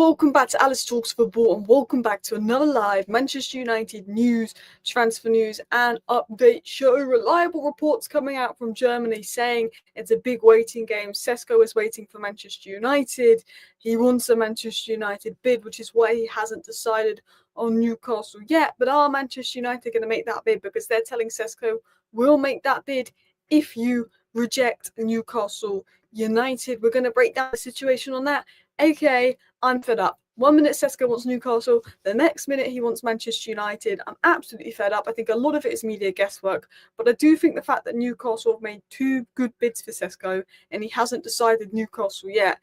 welcome back to Alice Talks Football, and welcome back to another live Manchester United news, transfer news and update show. Reliable reports coming out from Germany saying it's a big waiting game. Sesko is waiting for Manchester United. He wants a Manchester United bid, which is why he hasn't decided on Newcastle yet. But are Manchester United going to make that bid? Because they're telling Sesko, we'll make that bid if you reject Newcastle United. We're going to break down the situation on that. Okay, I'm fed up. 1 minute Sesko wants Newcastle, the next minute he wants Manchester United. I'm absolutely fed up. I think a lot of it is media guesswork, but I do think the fact that Newcastle have made two good bids for Sesko and he hasn't decided Newcastle yet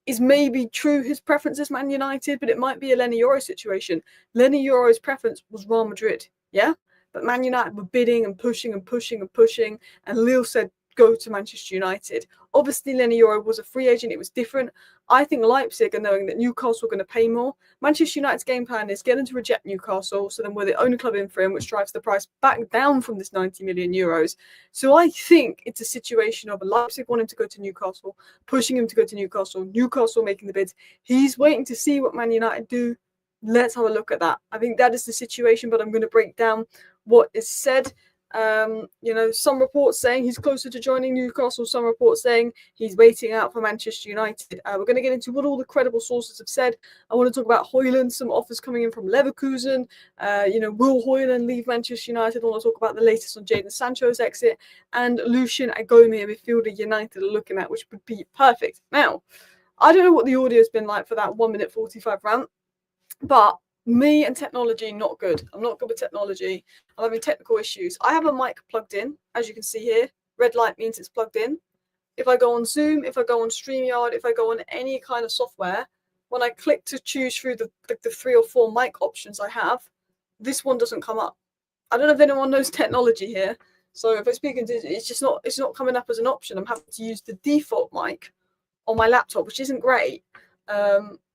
is maybe true. His preference is Man United, but it might be a Lenny Yoro situation. Lenny Yoro's preference was Real Madrid, yeah? But Man United were bidding and pushing and pushing and pushing, and Lille said, go to Manchester United. Obviously, Lenny Yoro was a free agent. It was different. I think Leipzig are knowing that Newcastle are going to pay more. Manchester United's game plan is get him to reject Newcastle, so then we're the only club in for him, which drives the price back down from this 90 million euros. So I think it's a situation of Leipzig wanting to go to Newcastle, pushing him to go to Newcastle, Newcastle making the bids. He's waiting to see what Man United do. Let's have a look at that. I think that is the situation, but I'm going to break down what is said. Some reports saying he's closer to joining Newcastle, some reports saying he's waiting out for Manchester United. We're going to get into what all the credible sources have said. I want to talk about Hojlund, some offers coming in from Leverkusen. Will Hojlund leave Manchester United? I want to talk about the latest on Jadon Sancho's exit, and Lucien Agoume, a midfielder United are looking at, which would be perfect. Now, I don't know what the audio has been like for that 1 minute 45 rant, but me and technology, not good. I'm not good with technology. I'm having technical issues. I have a mic plugged in, as you can see here. Red light means it's plugged in. If I go on Zoom, if I go on StreamYard, if I go on any kind of software, when I click to choose through the 3 or 4 mic options I have, this one doesn't come up. I don't know if anyone knows technology here. So if I speak into it's not coming up as an option. I'm having to use the default mic on my laptop, which isn't great.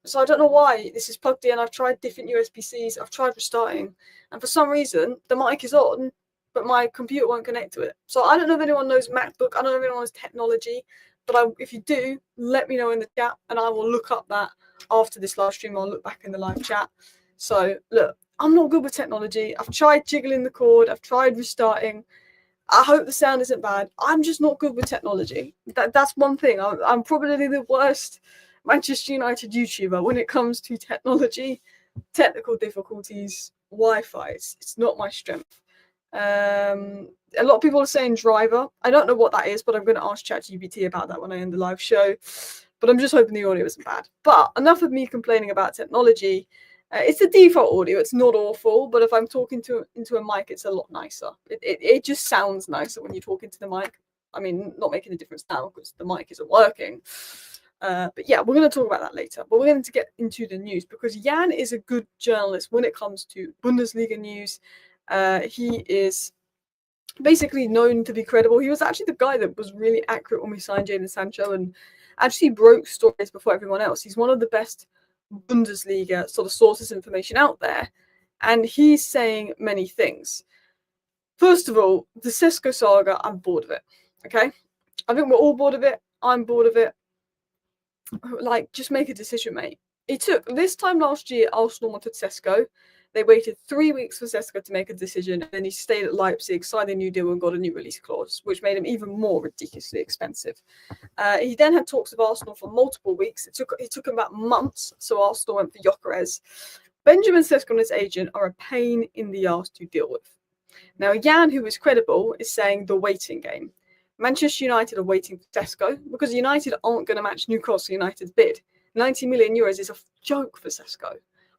So I don't know why this is plugged in. I've tried different USB-Cs. I've tried restarting. And for some reason, the mic is on, but my computer won't connect to it. So I don't know if anyone knows MacBook. I don't know if anyone knows technology. But if you do, let me know in the chat, and I will look up that after this live stream. I'll look back in the live chat. So, look, I'm not good with technology. I've tried jiggling the cord. I've tried restarting. I hope the sound isn't bad. I'm just not good with technology. That's one thing. I'm probably the worst Manchester United YouTuber when it comes to technology, technical difficulties, Wi-Fi. It's not my strength. A lot of people are saying driver. I don't know what that is, but I'm going to ask ChatGPT about that when I end the live show. But I'm just hoping the audio isn't bad. But enough of me complaining about technology. It's the default audio. It's not awful, but if I'm talking into a mic, it's a lot nicer. It just sounds nicer when you talk into the mic. I mean, not making a difference now because the mic isn't working. But yeah, we're going to talk about that later. But we're going to get into the news because Jan is a good journalist when it comes to Bundesliga news. He is basically known to be credible. He was actually the guy that was really accurate when we signed Jadon Sancho and actually broke stories before everyone else. He's one of the best Bundesliga sort of sources information out there. And he's saying many things. First of all, the Sesko saga, I'm bored of it. Okay? I think we're all bored of it. I'm bored of it. Like, just make a decision, mate. It took this time last year, Arsenal wanted Sesko. They waited 3 weeks for Sesko to make a decision, and then he stayed at Leipzig, signed a new deal, and got a new release clause, which made him even more ridiculously expensive. He then had talks with Arsenal for multiple weeks. It took him about months, so Arsenal went for Gyökeres. Benjamin Sesko and his agent are a pain in the arse to deal with. Now, Jan, who is credible, is saying the waiting game. Manchester United are waiting for Sesko because United aren't going to match Newcastle United's bid. 90 million euros is a joke for Sesko.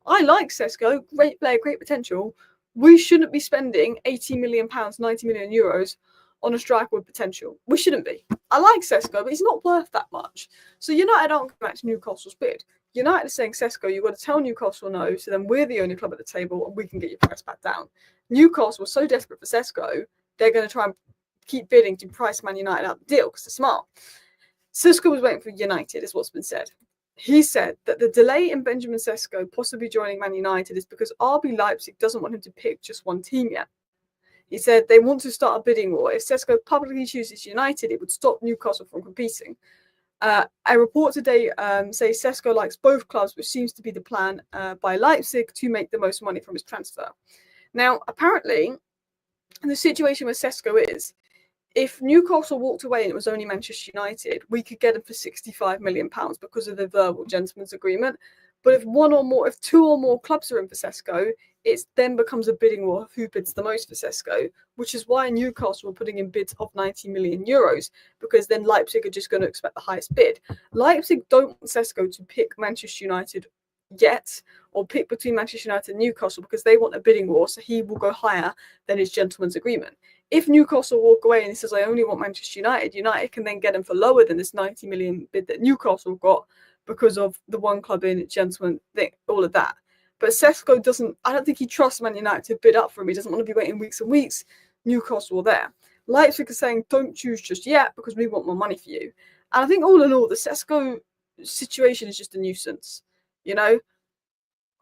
I like Sesko, great player, great potential. We shouldn't be spending 80 million pounds, 90 million euros on a striker with potential. We shouldn't be. I like Sesko, but he's not worth that much. So United aren't going to match Newcastle's bid. United is saying, Sesko, you've got to tell Newcastle no, so then we're the only club at the table and we can get your price back down. Newcastle was so desperate for Sesko, they're going to try and keep bidding to price Man United out the deal because they're smart. Sesko was waiting for United, is what's been said. He said that the delay in Benjamin Sesko possibly joining Man United is because RB Leipzig doesn't want him to pick just one team yet. He said they want to start a bidding war. If Sesko publicly chooses United, it would stop Newcastle from competing. A report today says Sesko likes both clubs, which seems to be the plan by Leipzig to make the most money from his transfer. Now, apparently, the situation with Sesko is, if Newcastle walked away and it was only Manchester United, we could get him for £65 million because of the verbal gentleman's agreement. But if two or more clubs are in for Sesko, it then becomes a bidding war of who bids the most for Sesko, which is why Newcastle are putting in bids of €90 million, because then Leipzig are just going to expect the highest bid. Leipzig don't want Sesko to pick Manchester United yet, or pick between Manchester United and Newcastle, because they want a bidding war, so he will go higher than his gentleman's agreement. If Newcastle walk away and he says, I only want Manchester United, United can then get him for lower than this 90 million bid that Newcastle got because of the one club in it, gentleman thing, all of that. But Sesko I don't think he trusts Man United to bid up for him. He doesn't want to be waiting weeks and weeks. Newcastle are there. Leipzig is saying, don't choose just yet because we want more money for you. And I think all in all, the Sesko situation is just a nuisance. You know,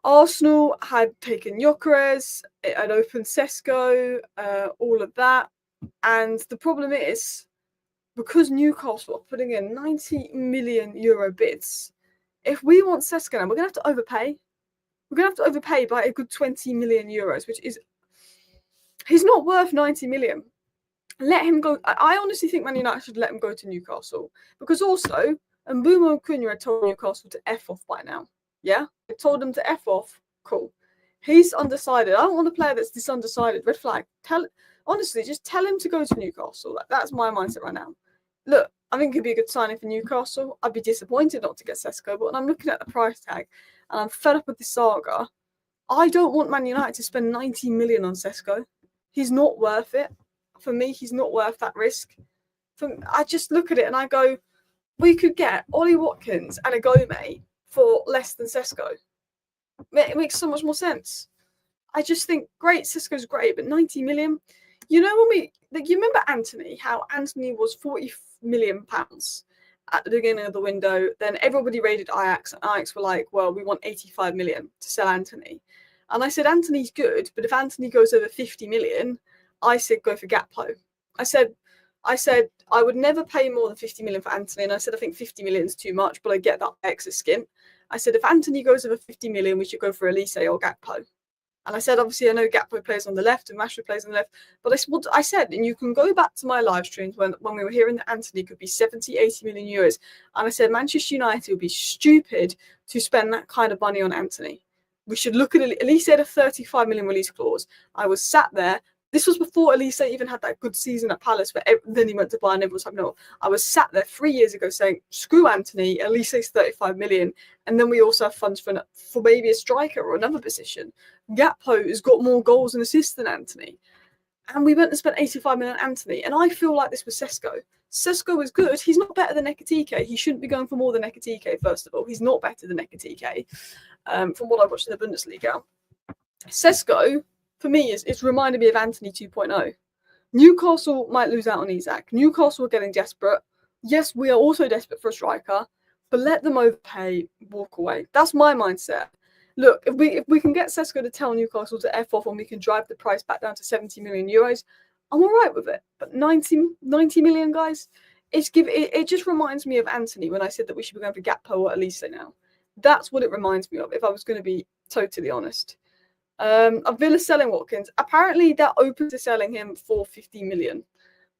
Arsenal had taken Gyökeres, it had opened Sesko, all of that. And the problem is, because Newcastle are putting in €90 million bids, if we want Sesko now, we're going to have to overpay. We're going to have to overpay by a good €20 million, which is, he's not worth 90 million. Let him go. I honestly think Man United should let him go to Newcastle, because also, Agoume and Cunha had told Newcastle to F off by now. Yeah? They told him to F off. Cool. He's undecided. I don't want a player that's this undecided. Red flag. Honestly, just tell him to go to Newcastle. That's my mindset right now. Look, I think it'd be a good signing for Newcastle. I'd be disappointed not to get Sesko, but when I'm looking at the price tag and I'm fed up with the saga, I don't want Man United to spend 90 million on Sesko. He's not worth it. For me, he's not worth that risk. I just look at it and I go, we could get Ollie Watkins and Agoume for less than Sesko. It makes so much more sense. I just think, great, Sesko's great, but 90 million. You know, you remember Anthony, how Anthony was £40 million at the beginning of the window. Then everybody raided Ajax, and Ajax were like, well, we want 85 million to sell Anthony. And I said, Anthony's good, but if Anthony goes over 50 million, I said, go for Gakpo. I said, I would never pay more than 50 million for Anthony. And I said, I think 50 million is too much, but I get that extra skimp. I said, if Anthony goes over 50 million, we should go for Elise or Gakpo. And I said, obviously, I know Gakpo plays on the left and Rashford plays on the left. But I said, and you can go back to my live streams when we were hearing that Anthony could be 70, 80 million euros. And I said, Manchester United would be stupid to spend that kind of money on Anthony. We should look at Elise had a 35 million release clause. I was sat there. This was before Elise even had that good season at Palace, but then he went to Bayern and everyone was like, no. I was sat there 3 years ago saying, screw Anthony, Elise's 35 million. And then we also have funds for maybe a striker or another position. Gakpo has got more goals and assists than Anthony. And we went and spent 85 million on Anthony. And I feel like this was Sesko. Sesko is good. He's not better than Ekitike. He shouldn't be going for more than Ekitike, first of all. He's not better than Ekitike, from what I watched in the Bundesliga. Sesko, for me, it's reminded me of Anthony 2.0. Newcastle might lose out on Isak. Newcastle are getting desperate. Yes, we are also desperate for a striker, but let them overpay, walk away. That's my mindset. Look, if we can get Sesko to tell Newcastle to F off and we can drive the price back down to 70 million euros, I'm all right with it. But 90 million, guys, it just reminds me of Anthony when I said that we should be going for Gakpo or Elise now. That's what it reminds me of, if I was going to be totally honest. Villa selling Watkins. Apparently, they're open to selling him for 50 million.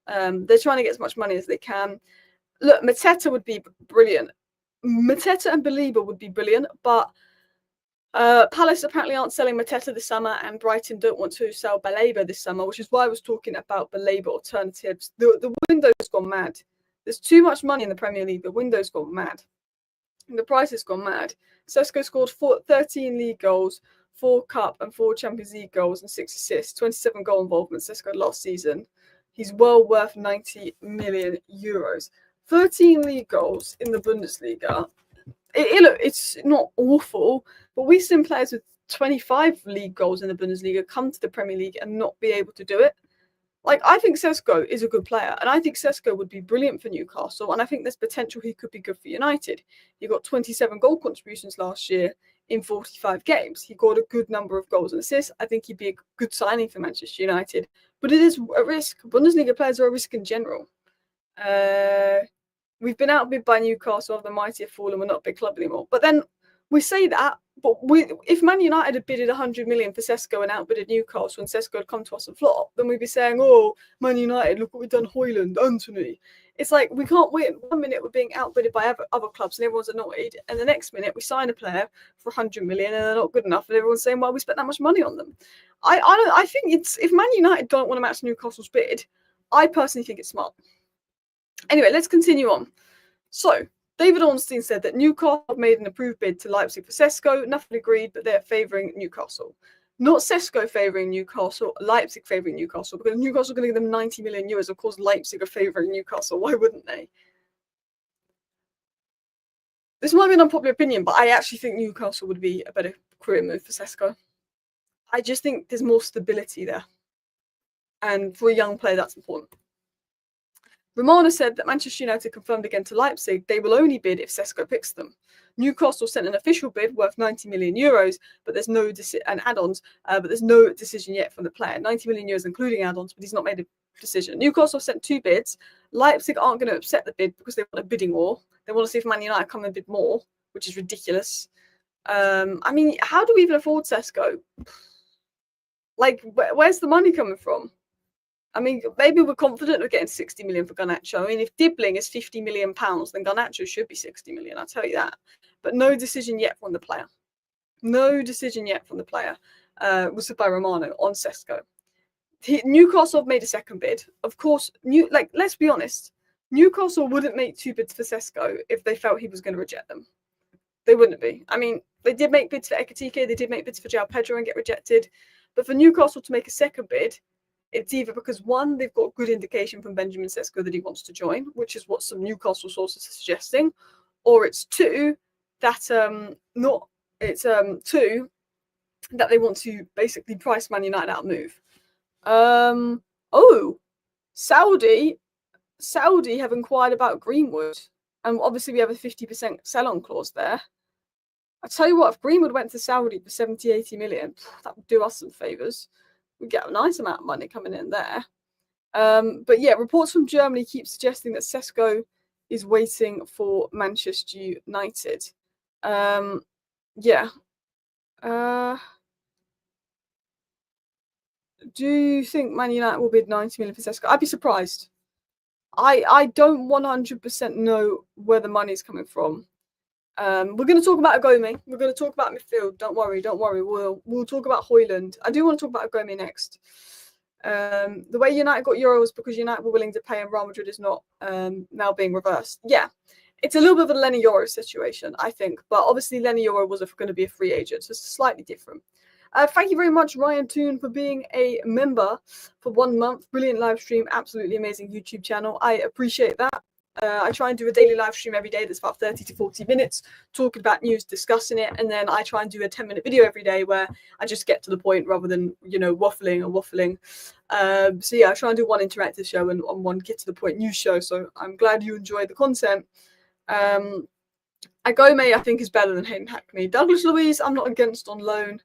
They're trying to get as much money as they can. Look, Mateta would be brilliant. Mateta and Belieber would be brilliant, but Palace apparently aren't selling Mateta this summer, and Brighton don't want to sell Belieber this summer, which is why I was talking about Belieber alternatives. The window's gone mad. There's too much money in the Premier League. The window's gone mad. And the price has gone mad. Sesko scored 13 league goals, 4 Cup and 4 Champions League goals and 6 assists, 27 goal involvements Sesko last season. He's well worth 90 million euros. 13 league goals in the Bundesliga. It's not awful, but we've seen players with 25 league goals in the Bundesliga come to the Premier League and not be able to do it. Like, I think Sesko is a good player, and I think Sesko would be brilliant for Newcastle, and I think there's potential he could be good for United. He got 27 goal contributions last year in 45 games. He got a good number of goals and assists. I think he'd be a good signing for Manchester United, but it is a risk. Bundesliga players are a risk in general. We've been outbid by Newcastle, the mighty have fallen, we're not a big club anymore. But then we say that, but if Man United had bidded 100 million for Sesko and outbidded Newcastle and Sesko had come to us and flop, then we'd be saying, oh, Man United, look what we've done, Hojlund, Anthony. It's like we can't win. 1 minute we're being outbidded by other clubs and everyone's annoyed, and the next minute we sign a player for 100 million and they're not good enough, and everyone's saying, well, we spent that much money on them. I think it's, if Man United don't want to match Newcastle's bid, I personally think it's smart. Anyway, let's continue on. So, David Ornstein said that Newcastle made an approved bid to Leipzig for Sesko. Nothing agreed, but they're favouring Newcastle. Not Sesko favouring Newcastle, Leipzig favouring Newcastle, because Newcastle are going to give them 90 million euros. Of course, Leipzig are favouring Newcastle. Why wouldn't they? This might be an unpopular opinion, but I actually think Newcastle would be a better career move for Sesko. I just think there's more stability there. And for a young player, that's important. Romano said that Manchester United confirmed again to Leipzig they will only bid if Sesko picks them. Newcastle sent an official bid worth 90 million euros, but there's no and add-ons, but there's no decision yet from the player. 90 million euros including add-ons, but he's not made a decision. Newcastle sent 2 bids. Leipzig aren't going to upset the bid because they want a bidding war. They want to see if Man United come and bid more, which is ridiculous. I mean, how do we even afford Sesko? Like, where's the money coming from? I mean, maybe we're confident of getting 60 million for Garnacho. I mean, if Dibbling is 50 million pounds, then Garnacho should be 60 million, I'll tell you that. But no decision yet from the player. No decision yet from the player. Was said by Romano on Sesko. Newcastle have made a second bid. Of course, let's be honest, Newcastle wouldn't make 2 bids for Sesko if they felt he was going to reject them. They wouldn't be. I mean, they did make bids for Ekitike, they did make bids for João Pedro and get rejected. But for Newcastle to make a second bid, it's either because, one, they've got good indication from Benjamin Sesko that he wants to join, which is what some Newcastle sources are suggesting, or it's two, that they want to basically price Man United out move. Saudi have inquired about Greenwood, and obviously we have a 50% sell-on clause there. I tell you what, if Greenwood went to Saudi for 70-80 million, that would do us some favours. We get a nice amount of money coming in there. But yeah, reports from Germany keep suggesting that Sesko is waiting for Manchester United. Yeah. Do you think Man United will bid 90 million for Sesko? I'd be surprised. I don't 100% know where the money's coming from. We're going to talk about Agoume. We're going to talk about midfield. Don't worry. We'll talk about Hojlund. I do want to talk about Agoume next. The way United got Euro was because United were willing to pay and Real Madrid is not now being reversed. Yeah, it's a little bit of a Lenny Euro situation, I think. But obviously Lenny Euro was going to be a free agent, so it's slightly different. Thank you very much, Ryan Toon, for being a member for 1 month. Brilliant live stream. Absolutely amazing YouTube channel. I appreciate that. I try and do a daily live stream every day that's about 30 to 40 minutes, talking about news, discussing it, and then I try and do a 10-minute video every day where I just get to the point rather than, waffling. So yeah, I try and do one interactive show and one get to the point news show, so I'm glad you enjoyed the content. Agoume, I think, is better than Hayden Hackney. Douglas Luiz, I'm not against on loan.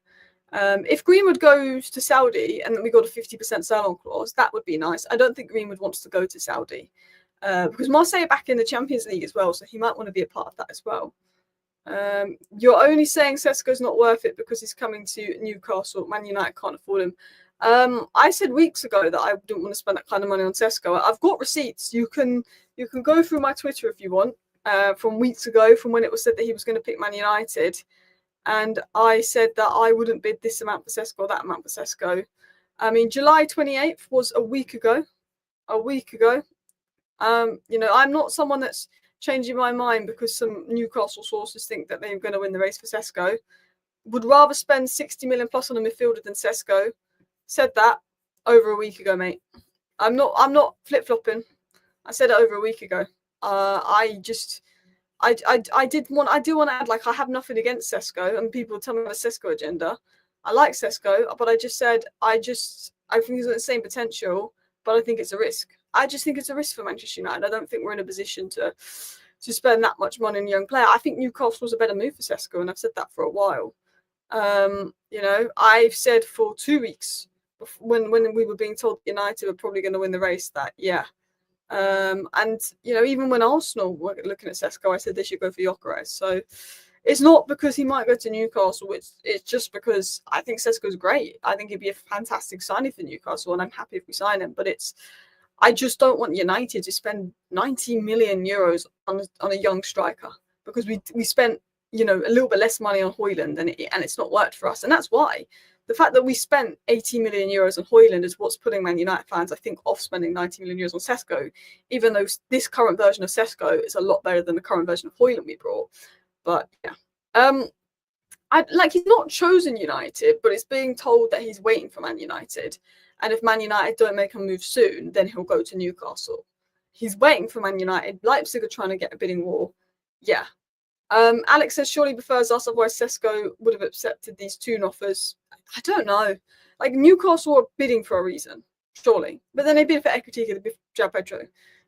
If Greenwood goes to Saudi and then we got a 50% sell-on clause, that would be nice. I don't think Greenwood wants to go to Saudi. Because Marseille are back in the Champions League as well, so he might want to be a part of that as well. You're only saying Sesko's not worth it because he's coming to Newcastle. Man United can't afford him. I said weeks ago that I didn't want to spend that kind of money on Sesko. I've got receipts. You can go through my Twitter if you want, from weeks ago, from when it was said that he was going to pick Man United. And I said that I wouldn't bid this amount for Sesko, that amount for Sesko. I mean, July 28th was a week ago. I'm not someone that's changing my mind because some Newcastle sources think that they're going to win the race for Sesko. Would rather spend 60 million plus on a midfielder than Sesko. Said that over a week ago, mate. I'm not flip-flopping. I said it over a week ago. I do want to add, like, I have nothing against Sesko, and people tell me about a Sesko agenda. I like Sesko, but I just said I think he's got the same potential, but I think it's a risk. I just think it's a risk for Manchester United. I don't think we're in a position to spend that much money on a young player. I think Newcastle was a better move for Sesko, and I've said that for a while. I've said for 2 weeks when we were being told United were probably going to win the race that, yeah, And even when Arsenal were looking at Sesko, I said they should go for Gyökeres. So it's not because he might go to Newcastle. It's just because I think Sesko's great. I think he'd be a fantastic signing for Newcastle, and I'm happy if we sign him. But I just don't want United to spend 90 million euros on a young striker, because we spent a little bit less money on Hojlund, and it's not worked for us. And that's why the fact that we spent 80 million euros on Hojlund is what's putting Man United fans, I think, off spending 90 million euros on Sesko, even though this current version of Sesko is a lot better than the current version of Hojlund we brought. But yeah, he's not chosen United, but it's being told that he's waiting for Man United. And if Man United don't make a move soon, then he'll go to Newcastle. He's waiting for Man United. Leipzig are trying to get a bidding war. Yeah. Alex says, surely prefers us, otherwise Sesko would have accepted these 2 offers. I don't know. Like, Newcastle are bidding for a reason, surely. But then they bid for Ekitike, they bid for João Pedro.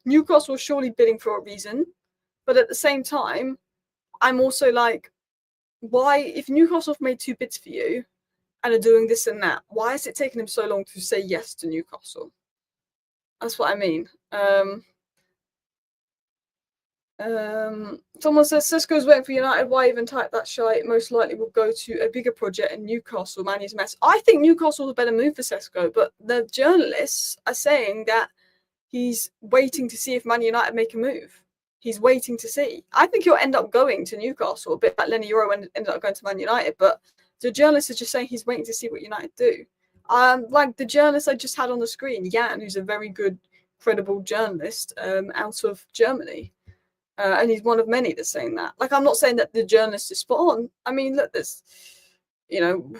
Newcastle are surely bidding for a reason. But at the same time, I'm also like, why, if Newcastle have made 2 bids for you and are doing this and that, why is it taking them so long to say yes to Newcastle? That's what I mean. Someone says, Sesko's waiting for United. Why even type that shite? Most likely will go to a bigger project in Newcastle. Man, he's a mess. I think Newcastle's a better move for Sesko, but the journalists are saying that he's waiting to see if Man United make a move. He's waiting to see. I think he'll end up going to Newcastle, a bit like Lenny Euro ended up going to Man United, but the journalists are just saying he's waiting to see what United do. Like the journalist I just had on the screen, Jan, who's a very good, credible journalist out of Germany. And he's one of many that's saying that. Like, I'm not saying that the journalist is spot on. I mean, look, there's,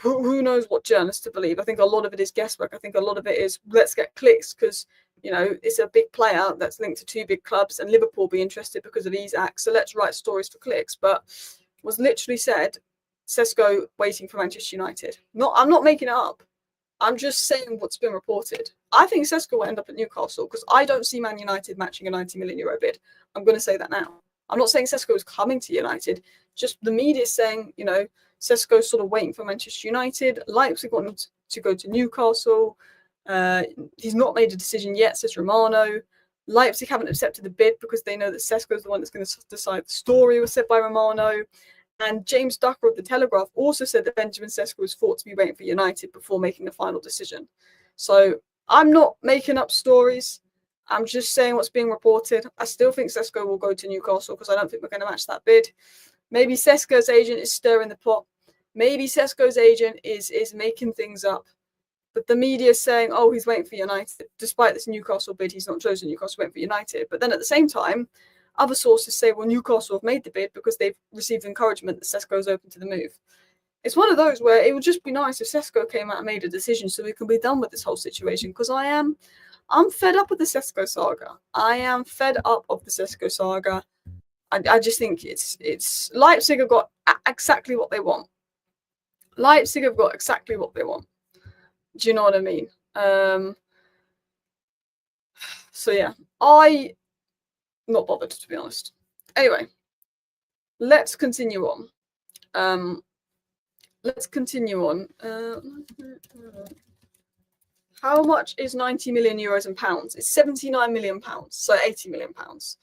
who knows what journalists to believe. I think a lot of it is guesswork. I think a lot of it is, let's get clicks, because, it's a big player that's linked to 2 big clubs, and Liverpool be interested because of Isak. So let's write stories for clicks. But was literally said, Sesko waiting for Manchester United. I'm not making it up. I'm just saying what's been reported. I think Sesko will end up at Newcastle, because I don't see Man United matching a 90 million euro bid. I'm going to say that now. I'm not saying Sesko is coming to United. Just the media is saying, Sesko's sort of waiting for Manchester United. Leipzig want him to go to Newcastle. He's not made a decision yet, says Romano. Leipzig haven't accepted the bid because they know that Sesko is the one that's going to decide. The story was said by Romano. And James Ducker of The Telegraph also said that Benjamin Sesko was thought to be waiting for United before making a final decision. So I'm not making up stories. I'm just saying what's being reported. I still think Sesko will go to Newcastle, because I don't think we're going to match that bid. Maybe Sesko's agent is stirring the pot. Maybe Sesko's agent is making things up. But the media is saying, oh, he's waiting for United. Despite this Newcastle bid, he's not chosen Newcastle, waiting for United. But then at the same time, other sources say, well, Newcastle have made the bid because they've received encouragement that Sesko is open to the move. It's one of those where it would just be nice if Sesko came out and made a decision so we can be done with this whole situation, because I'm fed up with the Sesko saga. I am fed up of the Sesko saga. I just think it's Leipzig have got exactly what they want. Leipzig have got exactly what they want. Do you know what I mean? So yeah, not bothered, to be honest. Anyway, let's continue on. How much is 90 million euros in pounds? It's 79 million pounds, so 80 million pounds.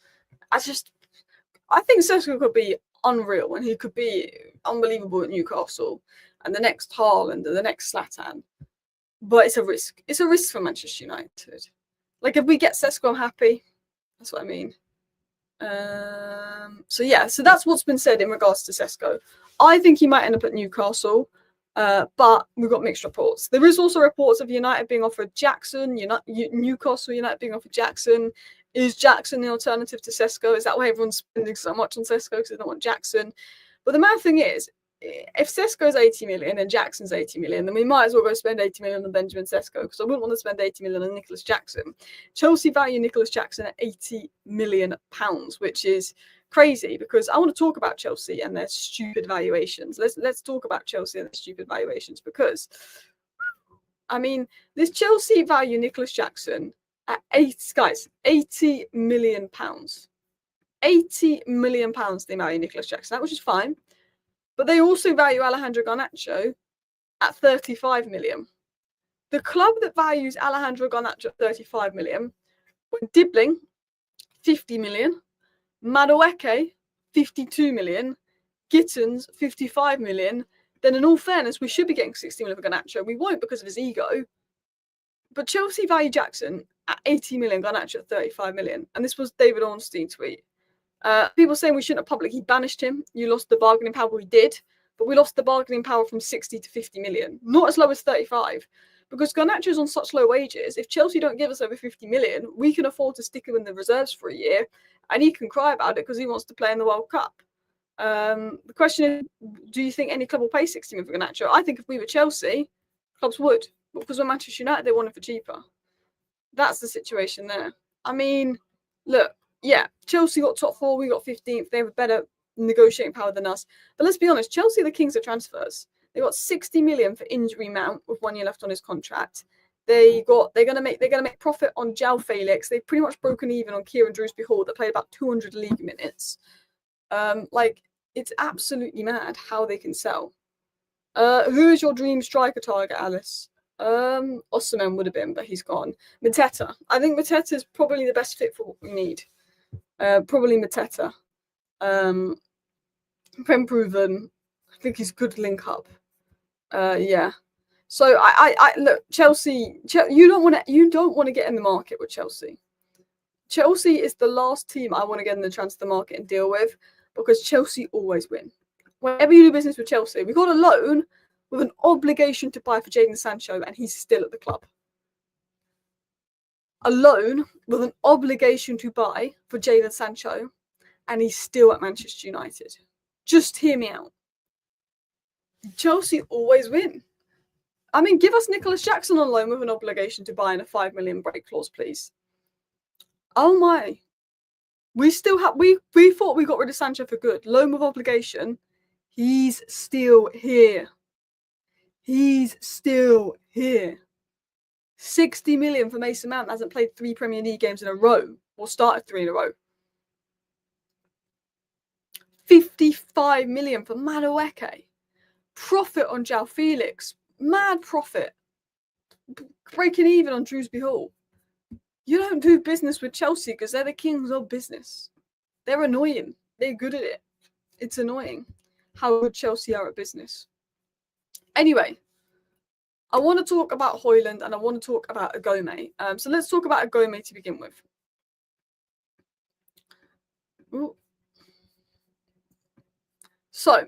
I think Sesko could be unreal, and he could be unbelievable at Newcastle, and the next Haaland, and the next Zlatan. But it's a risk. It's a risk for Manchester United. Like, if we get Sesko, I'm happy. That's what I mean. So that's what's been said in regards to Sesko. I think he might end up at Newcastle, but we've got mixed reports. There is also reports of United being offered Jackson, Newcastle United being offered Jackson. Is Jackson the alternative to Sesko? Is that why everyone's spending so much on Sesko, because they don't want Jackson? But the mad thing is, if Sesko's 80 million and Jackson's 80 million, then we might as well go spend 80 million on Benjamin Sesko, because I wouldn't want to spend 80 million on Nicholas Jackson. Chelsea value Nicholas Jackson at 80 million pounds, which is crazy, because I want to talk about Chelsea and their stupid valuations. Let's talk about Chelsea and their stupid valuations, because I mean, this Chelsea value Nicholas Jackson at 80 million pounds. 80 million pounds they value Nicholas Jackson, which is fine. But they also value Alejandro Garnacho at 35 million. The club that values Alejandro Garnacho at 35 million, when Dibbling, 50 million. Madueke, 52 million. Gittins, 55 million. Then in all fairness, we should be getting 60 million for Garnacho. We won't because of his ego. But Chelsea value Jackson at 80 million, Garnacho at 35 million. And this was David Ornstein tweet. People saying we shouldn't have publicly banished him. You lost the bargaining power. We did. But we lost the bargaining power from 60 to 50 million. Not as low as 35. Because Garnacho's on such low wages. If Chelsea don't give us over 50 million, we can afford to stick him in the reserves for a year. And he can cry about it because he wants to play in the World Cup. The question is, do you think any club will pay 60 million for Garnacho? I think if we were Chelsea, clubs would. But because we're Manchester United, they want it for cheaper. That's the situation there. I mean, look, yeah, Chelsea got top 4, we got 15th. They have a better negotiating power than us. But let's be honest, Chelsea are the kings of transfers. They got 60 million for injury Mount with 1 year left on his contract. They're gonna make profit on João Felix. They've pretty much broken even on Kieran Dewsbury-Hall that played about 200 league minutes. It's absolutely mad how they can sell. Who is your dream striker target, Alice? Osimhen would have been, but he's gone. Mateta. I think Mateta is probably the best fit for what we need. Probably Mateta. Prem proven. I think he's good link up. Yeah. So I look, Chelsea. You don't want to get in the market with Chelsea. Chelsea is the last team I want to get in the transfer market and deal with because Chelsea always win. Whenever you do business with Chelsea, we got a loan with an obligation to buy for Jadon Sancho, and he's still at the club. A loan with an obligation to buy for Jadon Sancho, and he's still at Manchester United. Just hear me out. Chelsea always win. I mean, give us Nicholas Jackson on loan with an obligation to buy in a 5 million break clause, please. Oh my. We thought we got rid of Sancho for good. Loan with obligation. He's still here. He's still here. 60 million for Mason Mount. Hasn't played 3 Premier League games in a row. Or started 3 in a row. 55 million for Madueke. Profit on João Felix. Mad profit. Breaking even on Dewsbury-Hall. You don't do business with Chelsea because they're the kings of business. They're annoying. They're good at it. It's annoying how good Chelsea are at business. Anyway, I want to talk about Hojlund and I want to talk about Agoume. So let's talk about Agoume to begin with. Ooh. So,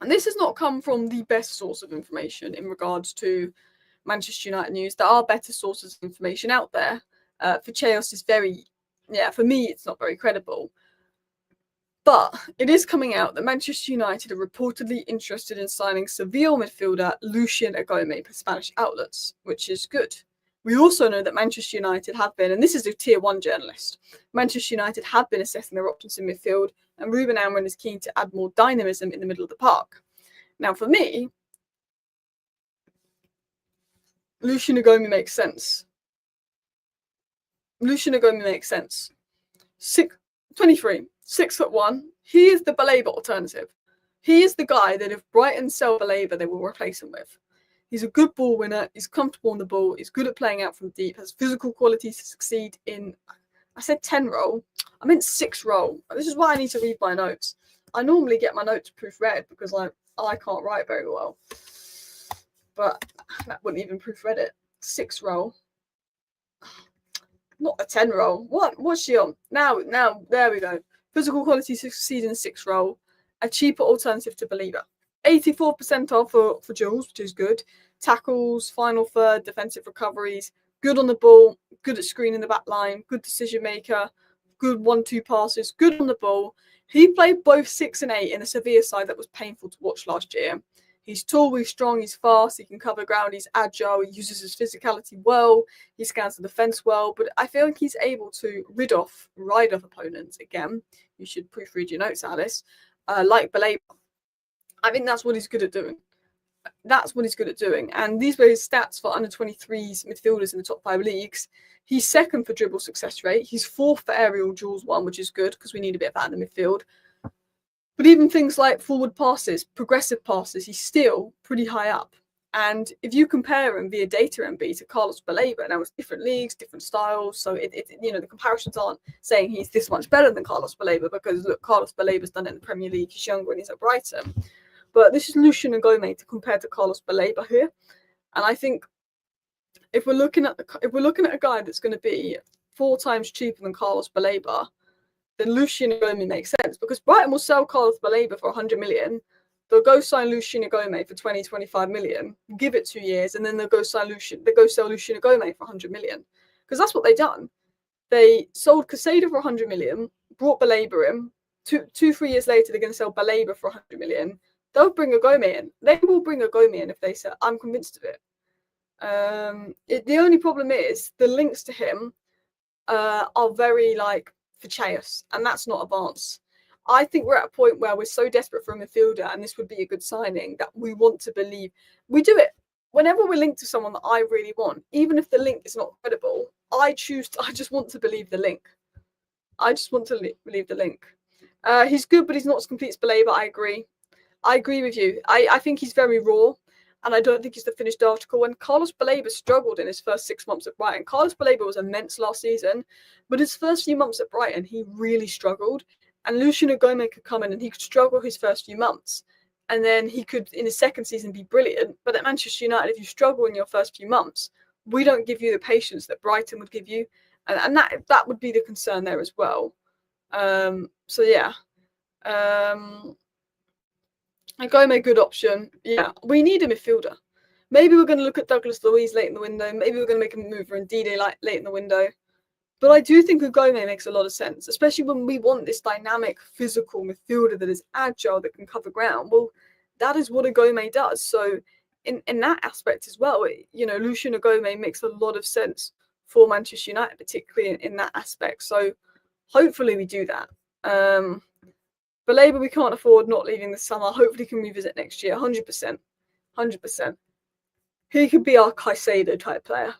and this has not come from the best source of information in regards to Manchester United news. There are better sources of information out there. For Chaos is for me, it's not very credible. But it is coming out that Manchester United are reportedly interested in signing Seville midfielder Lucien Agoume per Spanish outlets, which is good. We also know that Manchester United have been, and this is a tier 1 journalist, Manchester United have been assessing their options in midfield, and Ruben Amorim is keen to add more dynamism in the middle of the park. Now, for me, Lucien Agoume makes sense. Lucien Agoume makes sense. 23, 6'1". He is the Baleba alternative. He is the guy that if Brighton sell Baleba, they will replace him with. He's a good ball winner. He's comfortable on the ball. He's good at playing out from deep. Has physical qualities to succeed in, I said 10 role. I meant 6 role. This is why I need to read my notes. I normally get my notes proofread because I can't write very well. But that wouldn't even proofread it. 6 role. Not a 10 role. What's she on? Now, there we go. Physical quality to succeed in 6 role. A cheaper alternative to Baleba. 84% off for Jules, which is good. Tackles, final third, defensive recoveries. Good on the ball. Good at screening the back line. Good decision maker. Good 1-2 passes. Good on the ball. He played both 6 and 8 in a Sevilla side that was painful to watch last year. He's tall, he's strong, he's fast, he can cover ground, he's agile, he uses his physicality well, he scans the defence well, but I feel like he's able to ride off opponents. Again, you should proofread your notes, Alice. Like Baleba. I think that's what he's good at doing. And these were his stats for under-23s midfielders in the top 5 leagues. He's 2nd for dribble success rate. He's 4th for aerial duels 1, which is good because we need a bit of that in the midfield. But even things like forward passes, progressive passes, he's still pretty high up. And if you compare him via data MB to Carlos Baleba, now it's different leagues, different styles, so the comparisons aren't saying he's this much better than Carlos Baleba, because look, Carlos Baleba's done it in the Premier League, he's younger and he's at Brighton. But this is Lucien Agoume compared to Carlos Baleba here, and I think if we're looking at a guy that's going to be 4 times cheaper than Carlos Baleba, then Lucien Agoume makes sense, because Brighton will sell Carlos Baleba for 100 million. They'll go sign Lucien Agoume for 20-25 million, give it 2 years, and then they'll go sell Lucien Agoume for 100 million. Because that's what they've done. They sold Caicedo for 100 million, brought Baleba in. 2-3 years later, they're going to sell Baleba for 100 million. They'll bring Agoume in. They will bring Agoume in if they say, I'm convinced of it. The only problem is the links to him are very for Chaios, and that's not advanced. I think we're at a point where we're so desperate for a midfielder, and this would be a good signing, that we want to believe. We do it whenever we're linked to someone that I really want, even if the link is not credible. I just want to believe the link. I just want to believe the link. He's good, but he's not as complete as Baleba. I agree with you. I think he's very raw, and I don't think he's the finished article. When Carlos Baleba struggled in his first 6 months at Brighton, Carlos Baleba was immense last season, but his first few months at Brighton, he really struggled. And Lucien Agoume could come in and he could struggle his first few months, and then he could, in his second season, be brilliant. But at Manchester United, if you struggle in your first few months, we don't give you the patience that Brighton would give you, and that would be the concern there as well. So yeah, Agoume, good option. Yeah, we need a midfielder. Maybe we're going to look at Douglas Luiz late in the window. Maybe we're going to make a move for Ndidi late in the window. But I do think Agoume makes a lot of sense, especially when we want this dynamic, physical midfielder that is agile, that can cover ground. Well, that is what Agoume does. So in that aspect as well, Lucien Agoume makes a lot of sense for Manchester United, particularly in that aspect. So hopefully we do that. Baleba, we can't afford not leaving this summer. Hopefully he can revisit next year, 100%. 100%. He could be our Caicedo type player.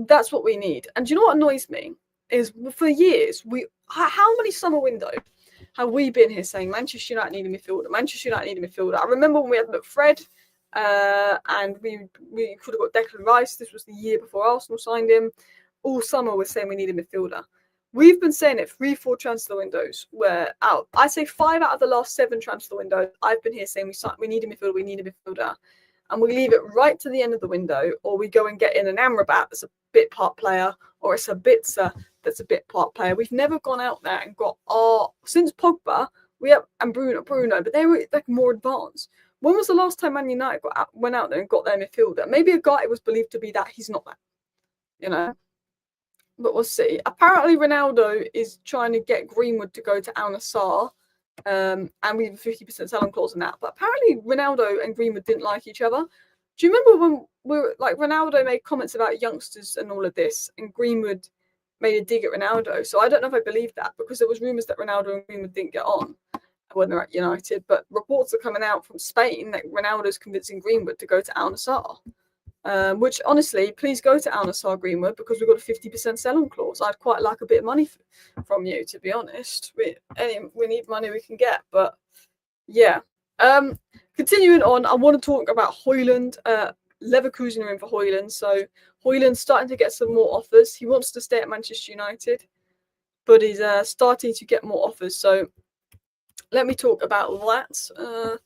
That's what we need. And do you know what annoys me? Is for years, how many summer windows have we been here saying Manchester United need a midfielder? Manchester United need a midfielder. I remember when we had McFred, and we could have got Declan Rice. This was the year before Arsenal signed him. All summer we're saying we need a midfielder. We've been saying it 3-4 transfer windows. We're out. I'd say 5 out of the last 7 transfer windows, I've been here saying we need a midfielder, we need a midfielder. And we leave it right to the end of the window, or we go and get in an Amrabat that's a bit part player, or it's a Bitzer that's a bit part player. We've never gone out there and got since Pogba, and Bruno, but they were more advanced. When was the last time Man United went out there and got their midfielder? Maybe a guy was believed to be that, he's not that, But we'll see. Apparently Ronaldo is trying to get Greenwood to go to Al Nassr. And we have a 50% sell-on clause in that. But apparently Ronaldo and Greenwood didn't like each other. Do you remember when Ronaldo made comments about youngsters and all of this, and Greenwood made a dig at Ronaldo? So I don't know if I believe that, because there was rumours that Ronaldo and Greenwood didn't get on when they're at United. But reports are coming out from Spain that Ronaldo's convincing Greenwood to go to Al Nassr. Which, honestly, please go to Al Nassr, Greenwood, because we've got a 50% sell-on clause. I'd quite like a bit of money from you, to be honest. We need money we can get, but yeah. Continuing on, I want to talk about Hojlund. Leverkusen are in for Hojlund, so Hojlund's starting to get some more offers. He wants to stay at Manchester United, but he's starting to get more offers. So let me talk about that.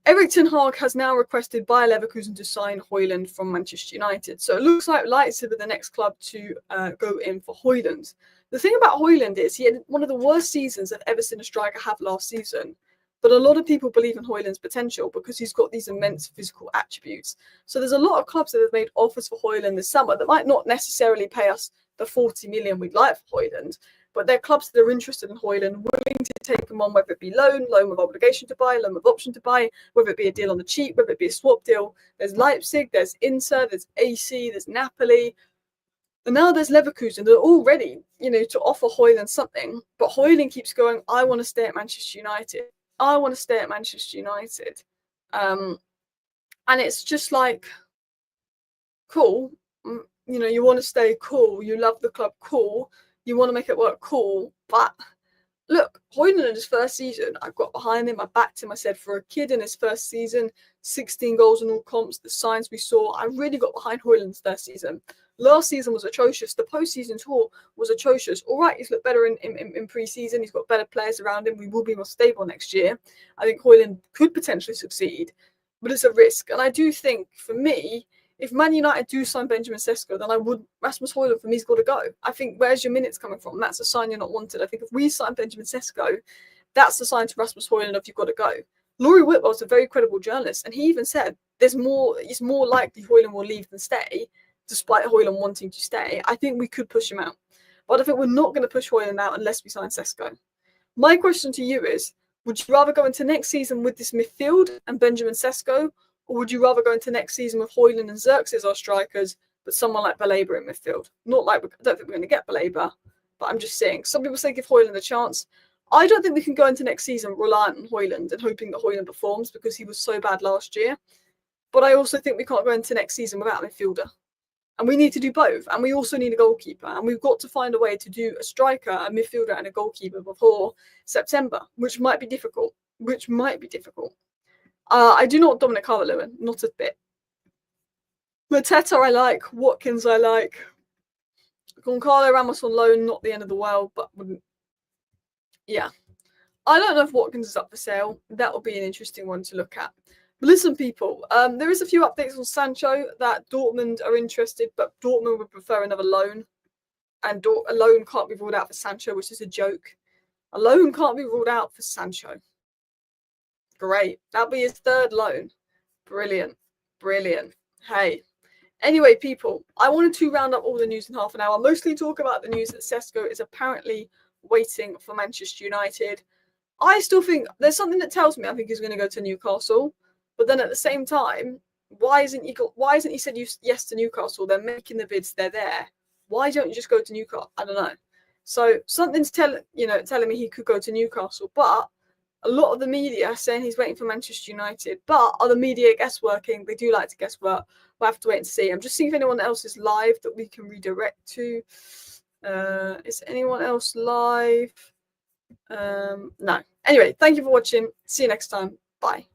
Erik ten Hag has now requested Bayer Leverkusen to sign Hojlund from Manchester United. So it looks like Leipzig are the next club to go in for Hojlund. The thing about Hojlund is he had one of the worst seasons I've ever seen a striker have last season. But a lot of people believe in Hojlund's potential because he's got these immense physical attributes. So there's a lot of clubs that have made offers for Hojlund this summer that might not necessarily pay us the 40 million we'd like for Hojlund. But they're clubs that are interested in Hojlund, willing to take him on, whether it be loan with obligation to buy, loan with option to buy, whether it be a deal on the cheap, whether it be a swap deal. There's Leipzig, there's Inter, there's AC, there's Napoli. And now there's Leverkusen. They're all ready, to offer Hojlund something. But Hojlund keeps going, I want to stay at Manchester United. I want to stay at Manchester United. And it's just like, cool. You want to stay, cool. You love the club, cool. You want to make it work, cool, but look, Hojlund in his first season, I got behind him, I backed him. I said, for a kid in his first season, 16 goals in all comps, the signs we saw, I really got behind Hojlund's first season. Last season was atrocious. The postseason tour was atrocious. All right, he's looked better in pre-season. He's got better players around him. We will be more stable next year. I think Hojlund could potentially succeed, but it's a risk. And I do think, for me, if Man United do sign Benjamin Sesko, then I would. Rasmus Hojlund, for me, has got to go. I think, where's your minutes coming from? That's a sign you're not wanted. I think if we sign Benjamin Sesko, that's the sign to Rasmus Hojlund of you've got to go. Laurie Whitwell's a very credible journalist, and he even said it's more likely Hojlund will leave than stay, despite Hojlund wanting to stay. I think we could push him out. But I think we're not going to push Hojlund out unless we sign Sesko. My question to you is, would you rather go into next season with this midfield and Benjamin Sesko, or would you rather go into next season with Hojlund and Zirkzee as our strikers, but someone like Baleba in midfield? Not like, I don't think we're going to get Baleba, but I'm just saying. Some people say give Hojlund a chance. I don't think we can go into next season reliant on Hojlund and hoping that Hojlund performs because he was so bad last year. But I also think we can't go into next season without a midfielder. And we need to do both. And we also need a goalkeeper. And we've got to find a way to do a striker, a midfielder, and a goalkeeper before September, which might be difficult. I do not want Dominic Calvert-Lewin, not a bit. Mateta I like, Watkins I like. Goncalo Ramos on loan, not the end of the world, but wouldn't. Yeah. I don't know if Watkins is up for sale. That will be an interesting one to look at. But listen, people, there is a few updates on Sancho that Dortmund are interested, but Dortmund would prefer another loan. And a loan can't be ruled out for Sancho, which is a joke. A loan can't be ruled out for Sancho. Great. That'll be his third loan. Brilliant. Hey. Anyway, people, I wanted to round up all the news in half an hour. Mostly talk about the news that Sesko is apparently waiting for Manchester United. I still think there's something that tells me I think he's going to go to Newcastle. But then at the same time, why isn't he said yes to Newcastle? They're making the bids. They're there. Why don't you just go to Newcastle? I don't know. So something's telling me he could go to Newcastle, but a lot of the media are saying he's waiting for Manchester United. But are the media guessworking? They do like to guesswork. We'll have to wait and see. I'm just seeing if anyone else is live that we can redirect to. Is anyone else live? No. Anyway, thank you for watching. See you next time. Bye.